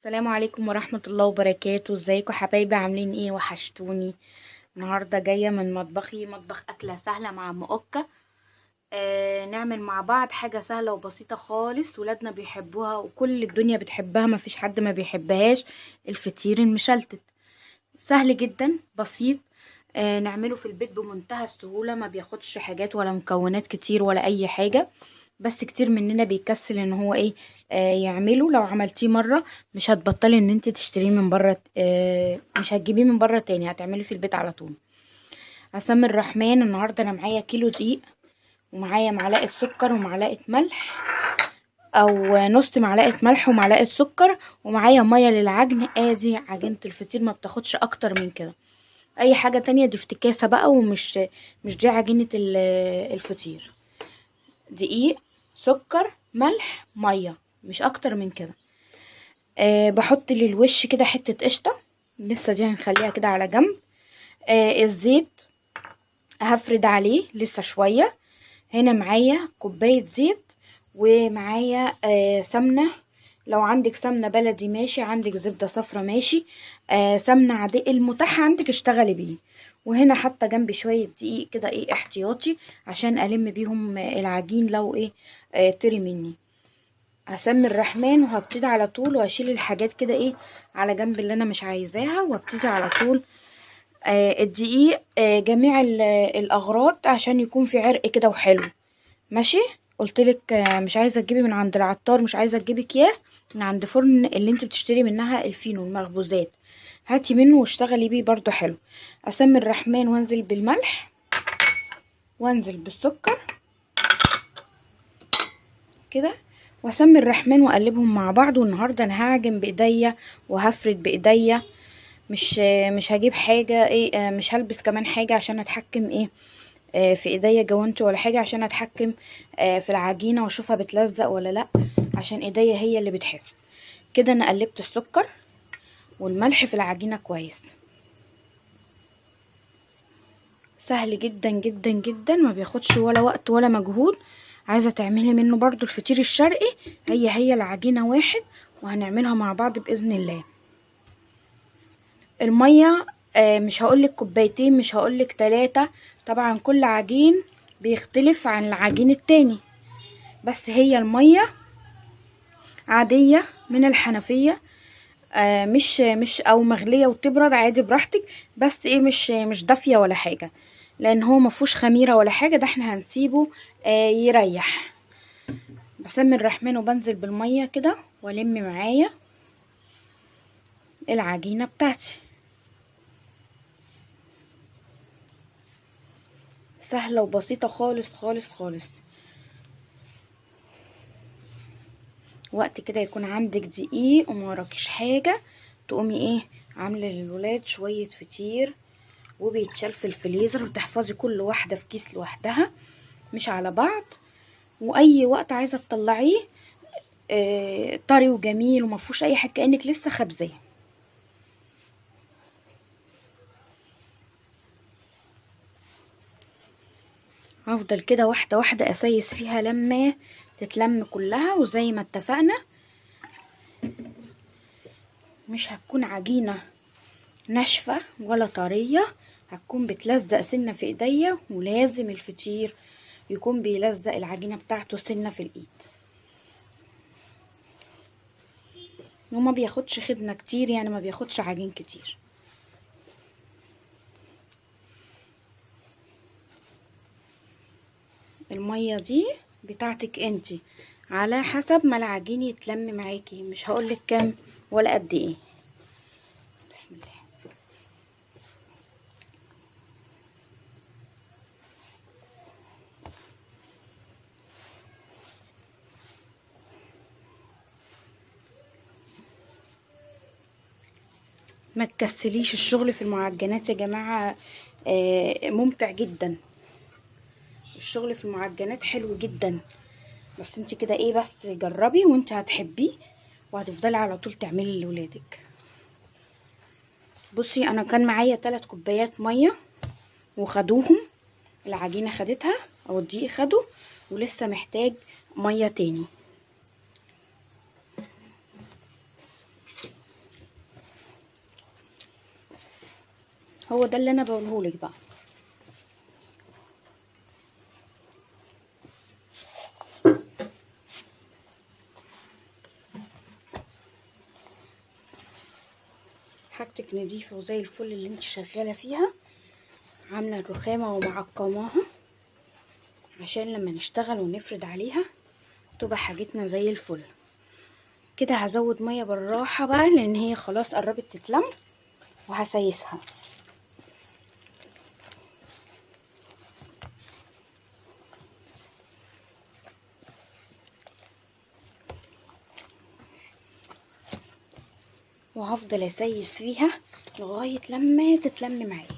السلام عليكم ورحمة الله وبركاته. ازيكم حبايبي؟ عاملين ايه؟ وحشتوني. النهاردة جاية من مطبخي، مطبخ أكلة سهلة مع أم أوكا. نعمل مع بعض حاجة سهلة وبسيطة خالص، ولادنا بيحبوها وكل الدنيا بتحبها، مفيش حد ما بيحبهاش. الفطير المشلتت سهل جدا، بسيط. نعمله في البيت بمنتهى السهولة، ما بياخدش حاجات ولا مكونات كتير ولا أي حاجة. بس كتير مننا بيكسل ان هو ايه يعمله. لو عملتيه مره مش هتبطلي ان انت تشتريه من بره، مش هتجيبيه من بره تاني، هتعمليه في البيت على طول. هسمي الرحمن. النهارده انا معايا كيلو دقيق، ومعايا معلقه سكر ومعلقه ملح، او نص معلقه ملح ومعلقه سكر، ومعايا ميه للعجن. ادي عجينه الفطير، ما بتاخدش اكتر من كده. اي حاجه تانية دي افتكاسه بقى، مش دي عجينه الفطير. دقيق، سكر، ملح، ميه، مش اكتر من كده. بحط للوش كده حته قشطه، لسه دي هنخليها كده على جنب. الزيت هفرد عليه لسه شويه. هنا معايا كوبايه زيت، ومعايا سمنه. لو عندك سمنه بلدي ماشي، عندك زبده صفرا ماشي، سمنه عاديه المتاح عندك اشتغلي بيه. وهنا حاطه جنبي شويه دقيق كده، ايه احتياطي، عشان الم بيهم العجين لو ايه طري مني. هسمي الرحمن وهبتدي على طول، وهشيل الحاجات كده ايه على جنب اللي انا مش عايزاها، وابتدي على طول. الدقيق جميع الاغراض عشان يكون في عرق كده وحلو. ماشي. قلتلك مش عايزه تجيبي من عند العطار، مش عايزه تجيبي اكياس، من عند فرن اللي انت بتشتري منها الفينو المخبوزات، هاتي منه واشتغلي بيه برضو حلو. اسمي الرحمن وانزل بالملح وانزل بالسكر كده، واسمي الرحمن واقلبهم مع بعض. والنهارده انا هعجن بايديا وهفرد بايديا، مش هجيب حاجه ايه، مش هلبس كمان حاجه عشان اتحكم ايه في ايديا جوانتي ولا حاجه، عشان اتحكم في العجينه واشوفها بتلزق ولا لا، عشان ايديا هي اللي بتحس. كده انا قلبت السكر والملح في العجينه كويس. سهل جدا جدا جدا، ما بياخدش ولا وقت ولا مجهود. عايزه تعملي منه برضو الفطير الشرقي، هي العجينه واحد، وهنعملها مع بعض باذن الله. الميه مش هقولك كوبايتين، مش هقولك 3، طبعا كل عجين بيختلف عن العجين التاني. بس هي الميه عاديه من الحنفيه، مش او مغليه وتبرد عادي براحتك، بس ايه مش دافيه ولا حاجه، لان هو مفهوش خميره ولا حاجه، ده احنا هنسيبه يريح. بسمي الرحمن وبنزل بالميه كده والم معايا العجينه بتاعتي. سهله وبسيطه خالص خالص خالص. وقت كده يكون عندك دقيق وما وراكيش حاجه، تقومي ايه عامله للولاد شويه فطير، وبيتشال في الفريزر، وتحفظي كل واحده في كيس لوحدها مش على بعض. واي وقت عايزه تطلعيه طري وجميل ومفهوش اي حاجه، كانك لسه خبزاه. هفضل كده واحده واحده اسيس فيها لما تتلم كلها، وزي ما اتفقنا مش هتكون عجينه ناشفه ولا طريه، هتكون بتلزق سنه في ايديا، ولازم الفطير يكون بيلزق العجينه بتاعته سنه في الايد، وما بياخدش خدمه كتير، يعني ما بياخدش عجين كتير. الميه دي بتاعتك انتي، على حسب ما العجين يتلم معاكي، مش هقولك كام ولا قد ايه. بسم الله. ما تكسليش، الشغل في المعجنات يا جماعة ممتع جدا. الشغل في المعجنات حلو جدا، بس انت كده ايه، بس جربي وانت هتحبيه، وهتفضلي على طول تعملي لولادك. بصي انا كان معايا 3 كوبايات ميه وخدوهم، العجينه خدتها او الدقيق خده، ولسه محتاج ميه تاني. هو ده اللي انا بقولهولك بقى. حاجتك نضيفه وزي الفل اللي انت شغاله فيها، عامله الرخامه ومعقماها عشان لما نشتغل ونفرد عليها تبقى حاجتنا زي الفل. كده هزود ميه بالراحه بقى لان هي خلاص قربت تتلم، وهسيسها. وهفضل اسيس فيها لغايه لما تتلم معايا.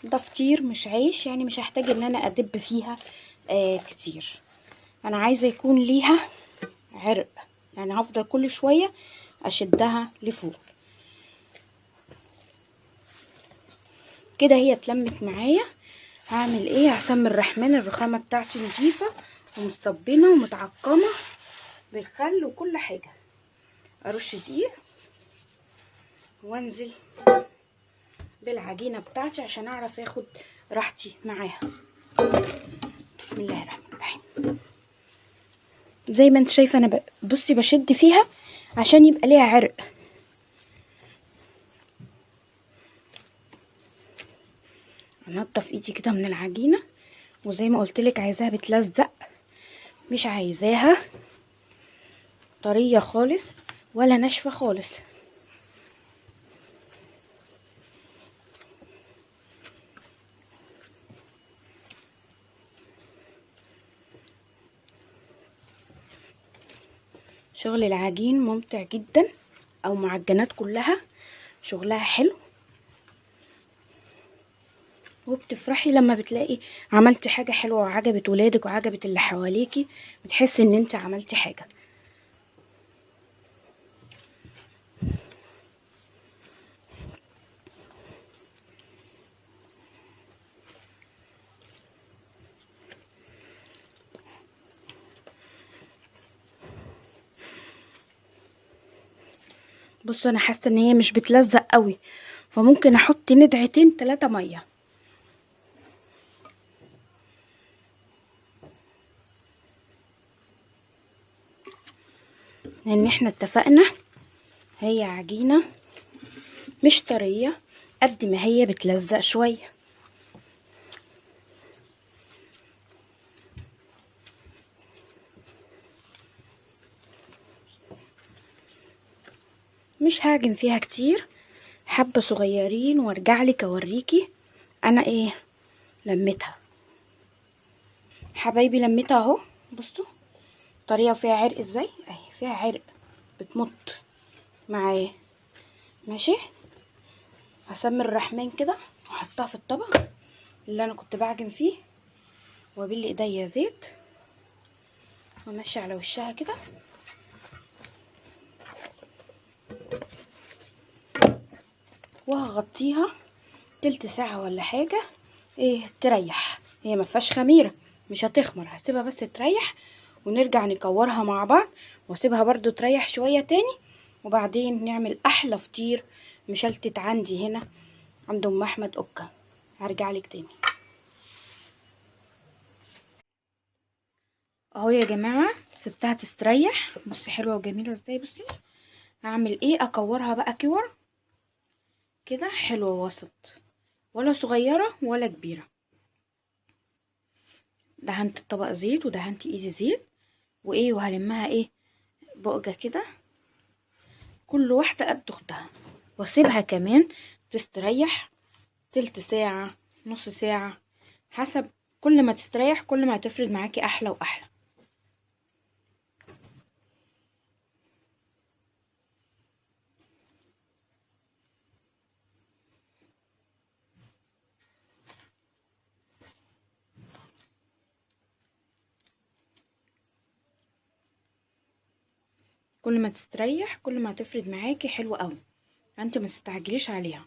ده فطير مش عيش، يعني مش هحتاج ان انا ادب فيها كتير. انا عايزه يكون ليها عرق، يعني هفضل كل شويه اشدها لفوق. كده هي اتلمت معايا. هعمل ايه؟ هسمي الرحمن. الرخامه بتاعتي نضيفه ومتصبنه ومتعقمه بالخل وكل حاجه. ارش دقيق وانزل بالعجينه بتاعتي عشان اعرف اخد راحتي معاها. بسم الله الرحمن الرحيم. زي ما انت شايفه انا بصي بشد فيها عشان يبقى ليها عرق. انضف ايدي كده من العجينه، وزي ما قلت لك عايزاها بتلزق، مش عايزاها طريه خالص ولا ناشفه خالص. شغل العجين ممتع جدا، او معجنات كلها شغلها حلو، وبتفرحي لما بتلاقي عملتي حاجه حلوه وعجبت ولادك وعجبت اللي حواليكي، بتحسي ان انت عملتي حاجه. بصوا انا حاسه ان هي مش بتلزق قوي، فممكن احط ندعتين 3 ميه. لان احنا اتفقنا هي عجينه مش طريه قد ما هي بتلزق شويه. مش هعجن فيها كتير، حبه صغيرين وارجع لك اوريكي انا ايه لميتها. حبايبي لميتها اهو، بصوا طريه فيها عرق ازاي، اهي فيها عرق بتمط معايا. ماشي، هسمي الرحمن كده واحطها في الطبق اللي انا كنت بعجن فيه، وابل ايديا زيت وامشي على وشها كده، وهغطيها تلت ساعه ولا حاجه تريح. هي ما فيهاش خميره، مش هتخمر، هسيبها بس تريح ونرجع نكورها مع بعض، واسيبها برضو تريح شويه تاني، وبعدين نعمل احلى فطير مشلتت عندي هنا عند ام احمد اوكا. هرجع لك تاني اهو يا جماعه. سبتها تستريح، بصي حلوه وجميله ازاي. بصي هعمل ايه، اكورها بقى كور كده حلوه وسط، ولا صغيره ولا كبيره. دهنت الطبق زيت ودهنت ايدي زيت وهلمها بقجه كده، كل واحده قد اختها، واسيبها كمان تستريح تلت ساعه نص ساعه، حسب. كل ما تستريح كل ما هتفرد معاكي احلى واحلى. كل ما تستريح كل ما هتفرد معاكي حلو قوي، انت ما تستعجليش عليها.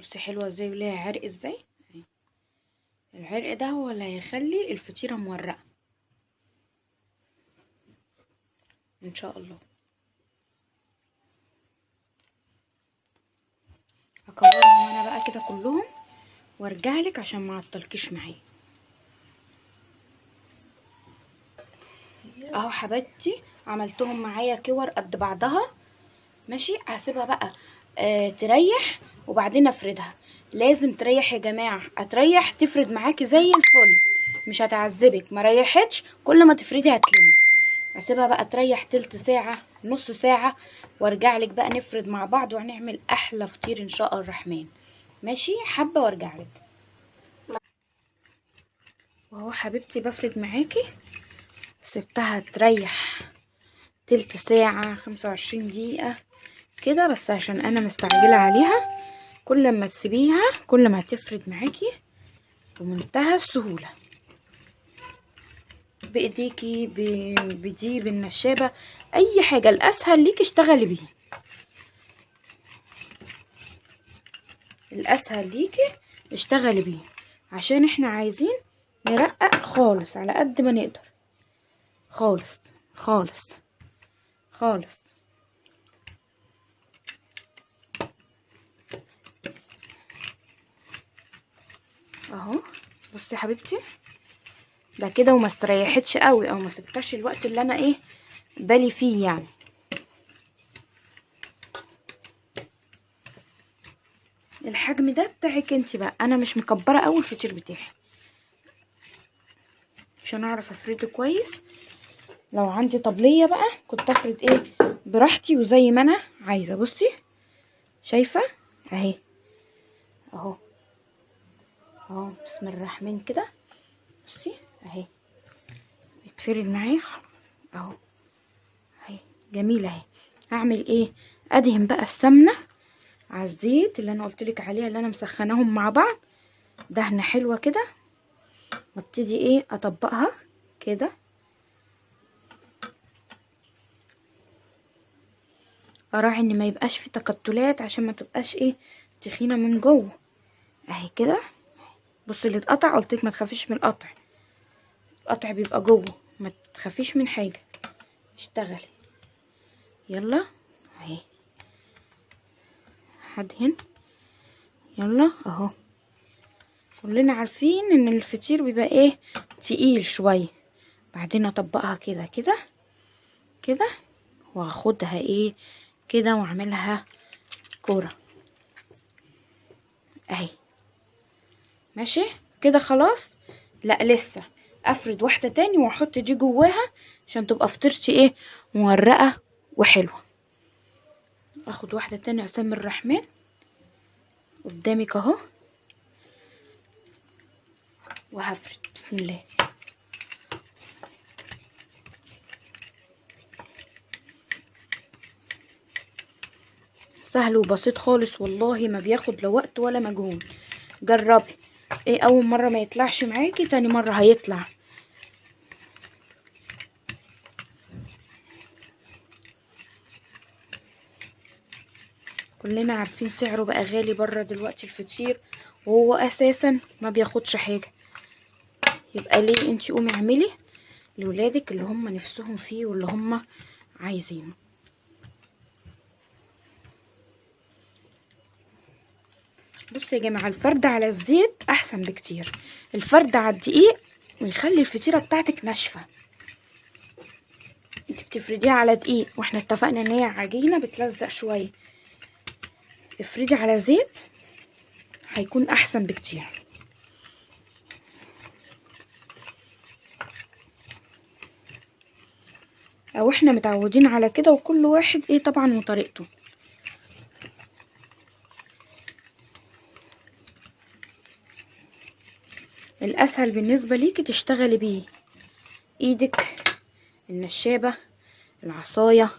بصي حلوه ازاي وليها عرق ازاي. العرق ده هو اللي هيخلي الفطيره مورقه ان شاء الله. هكورهم انا بقى كده كلهم وارجع لك عشان ما اعطلكيش معايا. اهو حبيبتي عملتهم معايا كور قد بعضها. ماشي، هسيبها بقى تريح وبعدين افردها. لازم تريح يا جماعه، هتريح تفرد معاكي زي الفل، مش هتعذبك. ما ريحتش كل ما تفردي هتلمي. هسيبها بقى تريح تلت ساعه نص ساعه وارجع لك بقى نفرد مع بعض وهنعمل احلى فطير ان شاء الرحمن. ماشي، حبه وارجع لك. واهو حبيبتي بفرد معاكي، سبتها تريح تلت ساعه 25 دقيقه كده بس عشان انا مستعجله عليها. كل ما تسيبيها كل ما هتفرد معاكي بمنتهى السهوله، بايديكي بدي بالنشابه، اي حاجه الاسهل ليكي اشتغلي بيه. الاسهل ليكي اشتغلي بيه عشان احنا عايزين نرقق خالص على قد ما نقدر، خالص خالص خالص. اهو بصي يا حبيبتي، ده كده وما استريحتش قوي او ما سبتش الوقت اللي انا ايه بالي فيه يعني. الحجم ده بتاعك انت بقى، انا مش مكبره قوي الفطير بتاعي عشان اعرف افرده كويس. لو عندي طبليه بقى كنت افرد ايه براحتي وزي ما انا عايزه. بصي شايفه اهي، اهو اهو بسم الله الرحمن كده. بصي اهي بيتفرد معايا اهو، اهي جميله اهي. هعمل ايه؟ ادهن بقى السمنه على الزيت اللي انا قلتلك عليها اللي انا مسخناهم مع بعض دهنه حلوه كده، وابتدي ايه اطبقها كده. اراعي ان ما يبقاش في تكتلات عشان ما تبقاش ايه تخينه من جوه. اهي كده. بصي اللي اتقطع قلتلك ما تخافيش من القطع، القطع بيبقى جوه، ما تخافيش من حاجه، اشتغلي يلا. اهي هدهن يلا اهو. كلنا عارفين ان الفطير بيبقى ايه تقيل شويه، بعدين اطبقها كده كده كده واخدها ايه كده واعملها كوره اهي. ماشي كده خلاص. لا لسه افرد واحده تاني واحط دي جواها عشان تبقى فطيرتي ايه مورقه وحلوه. اخد واحده تاني اسمي الرحمن قدامك اهو وهفرد بسم الله. سهل وبسيط خالص والله، ما بياخد لا وقت ولا مجهود. جربي ايه، اول مره ما يطلعش معاكي تاني مره هيطلع. كلنا عارفين سعره بقى غالي بره دلوقتي الفطير، وهو اساسا ما بياخدش حاجه. يبقى ليه انتي قومي اعملي لولادك اللي هم نفسهم فيه واللي هم عايزينه. بصوا يا جماعه، الفرد على الزيت احسن بكتير. الفرد على الدقيق ويخلي الفطيره بتاعتك ناشفه. انت بتفرديها على دقيق واحنا اتفقنا ان هي عجينه بتلزق شويه، افردي على زيت هيكون احسن بكتير. او احنا متعودين على كده وكل واحد ايه طبعا وطريقته. الاسهل بالنسبه ليكي تشتغلي بيه ايدك، النشابه، العصايه،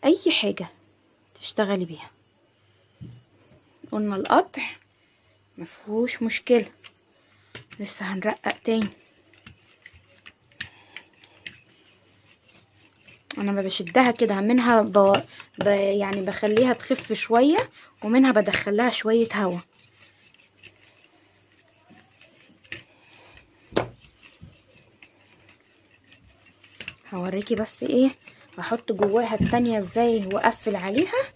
اي حاجه تشتغلي بيها. قلنا القطع مفيهوش مشكله، لسه هنرقق تاني. انا بشدها كده منها يعني بخليها تخف شويه ومنها بدخلها شويه هوا هوريكي بس ايه هحط جواها التانية ازاي واقفل عليها.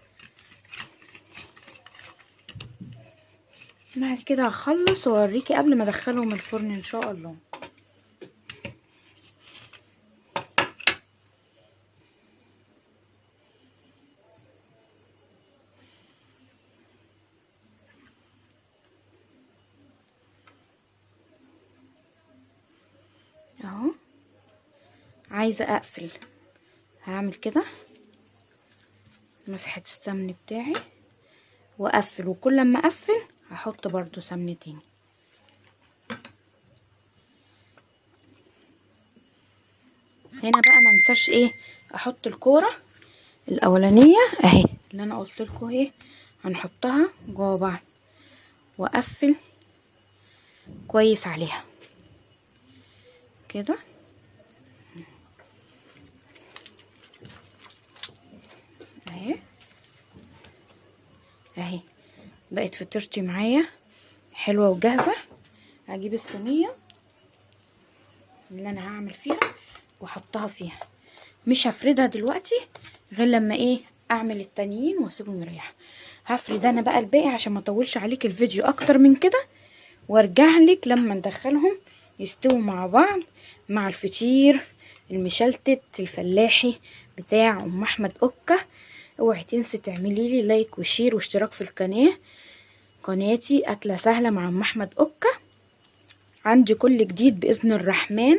بعد كده هخلص واوريكي قبل ما ادخلهم الفرن ان شاء الله. اهو عايزه اقفل، هعمل كده مسحه السمن بتاعي واقفل، وكل ما اقفل هحط برضو سمن تاني. هنا بقى ما انساش ايه احط الكوره الاولانيه اهي اللي انا قلت لكم ايه هنحطها جوه بعض واقفل كويس عليها كده اهي. اهي بقت فطيرتي معايا حلوه وجاهزه. هجيب الصينيه اللي انا هعمل فيها واحطها فيها، مش هفردها دلوقتي غير لما ايه اعمل التانيين واسيبهم يريحوا. هفرد انا بقى الباقي عشان ما اطولش عليك الفيديو اكتر من كده، وارجع لك لما ندخلهم يستووا مع بعض مع الفطير المشلتت الفلاحي بتاع ام احمد اوكا. اوعي تنسي تعملي لي لايك وشير واشتراك في القناه، قناتي اكله سهله مع ام احمد اوكا. عندي كل جديد باذن الرحمن،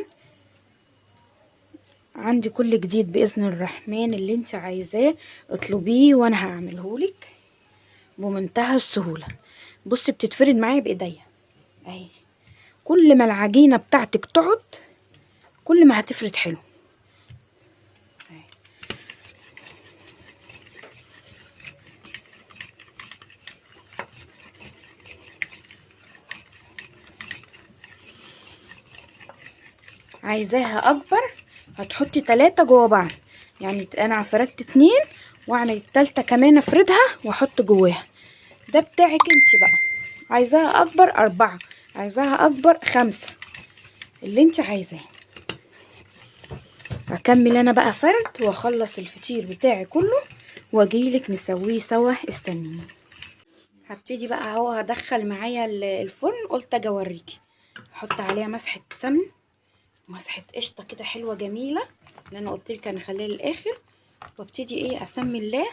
عندي كل جديد باذن الرحمن. اللي انت عايزاه اطلبيه وانا هعملهولك بمنتهى السهوله. بصي بتتفرد معايا بايديا اهي. كل ما العجينه بتاعتك تقعد كل ما هتفرد حلو اهي. عايزاها اكبر هتحطي 3 جوا بعض، يعني انا فردت 2 واعمل التالتة كمان افردها واحط جواها. ده بتاعك انت بقى، عايزاها اكبر 4، عايزاها اكبر 5، اللي انت عايزاه. هكمل انا بقى فرد واخلص الفطير بتاعي كله واجيلك نسويه سوا. استنيني. هبتدي بقى اهو هدخل معايا الفرن. قلت اجي اوريكي. احط عليها مسحه سمن ومسحه قشطه كده حلوه جميله اللي انا قلت لك انا اخليها للاخر. وابتدي ايه اسمي الله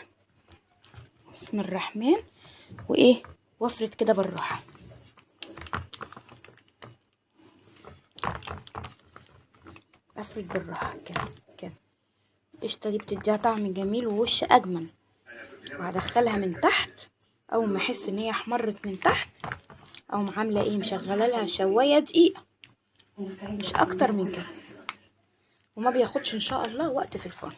بسم الرحمن وايه وافرد كده بالراحه. افرد بالراحه كده كده. القشطه دي بتديها طعم جميل ووش اجمل. وهدخلها من تحت اول ما احس ان هي احمرت من تحت او عامله ايه مشغله لها شوايه دقيقه مش اكتر من كده، وما بياخدش ان شاء الله وقت في الفرن.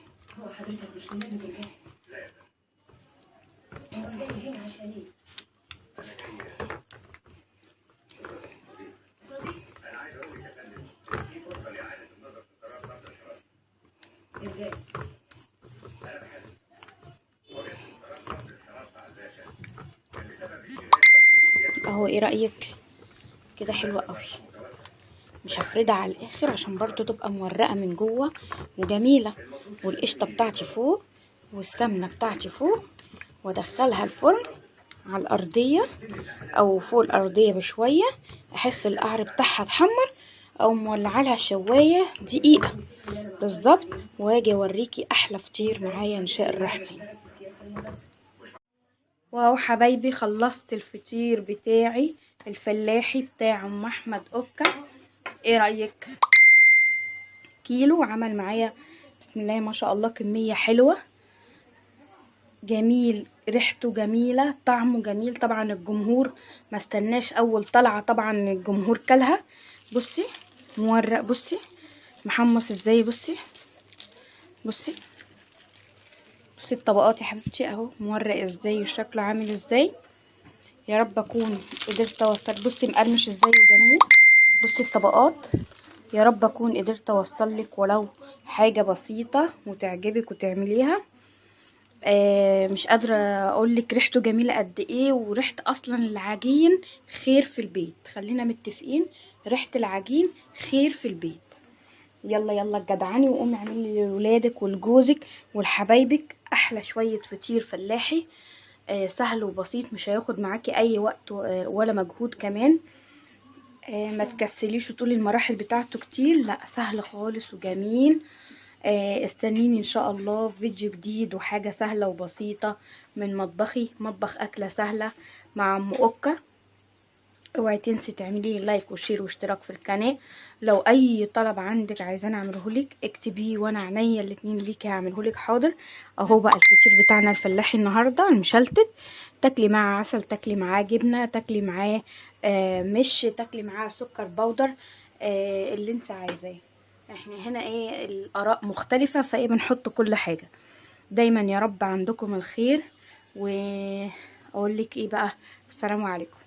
اهو ايه رايك كده؟ حلوه قوي. مش هفردها على الاخر عشان برضو تبقى مورقه من جوه وجميله، والقشطه بتاعتي فوق والسمنه بتاعتي فوق. وادخلها الفرن على الارضيه او فوق الارضيه بشويه، احس القعر بتاعها اتحمر او مولعه لها الشوايه دقيقه بالظبط، واجي اوريكي احلى فطير معايا ان شاء الرحمن. واهو حبايبي خلصت الفطير بتاعي الفلاحي بتاع ام احمد اوكا. ايه رايك؟ كيلو عمل معايا بسم الله ما شاء الله كميه حلوه جميل، ريحته جميله، طعمه جميل. طبعا الجمهور ما استناش اول طلعه، طبعا الجمهور كلها. بصي مورق، بصي محمص ازاي، بصي بصي بصي الطبقات يا حبيبتي اهو مورق ازاي وشكله عامل ازاي. يا رب اكون قدرت اوصل. بصي مقرمش ازاي وجميل. بصي الطبقات. يا رب اكون قدرت اوصل لك ولو حاجه بسيطه وتعجبك وتعمليها. مش قادره اقول لك ريحته جميله قد ايه، وريحه اصلا العجين خير في البيت. خلينا متفقين ريحه العجين خير في البيت. يلا يلا جدعاني وقومي اعملي لولادك ولجوزك ولحبايبك احلى شويه فطير فلاحي. سهل وبسيط، مش هياخد معاكي اي وقت ولا مجهود كمان. ما تكسليش وطول المراحل بتاعته كتير، لا سهل خالص وجميل. استنيني ان شاء الله في فيديو جديد وحاجة سهلة وبسيطة من مطبخي، مطبخ اكلة سهلة مع ام اوكا. اوعي تنسي تعملي لايك وشير واشتراك في القناة. لو اي طلب عندك عايزاني اعملهولك اكتبيه وانا عينيا الاتنين ليكي هعملهولك حاضر. اهو بقى الفطير بتاعنا الفلاحي النهارده المشلتت، تاكلي معاه عسل، تاكلي معاه جبنه، تاكلي معاه مش تاكلي معاه سكر بودر، اللي انت عايزاه. احنا هنا ايه الاراء مختلفه فايه بنحط كل حاجه. دايما يا رب عندكم الخير، واقول لك ايه بقى، السلام عليكم.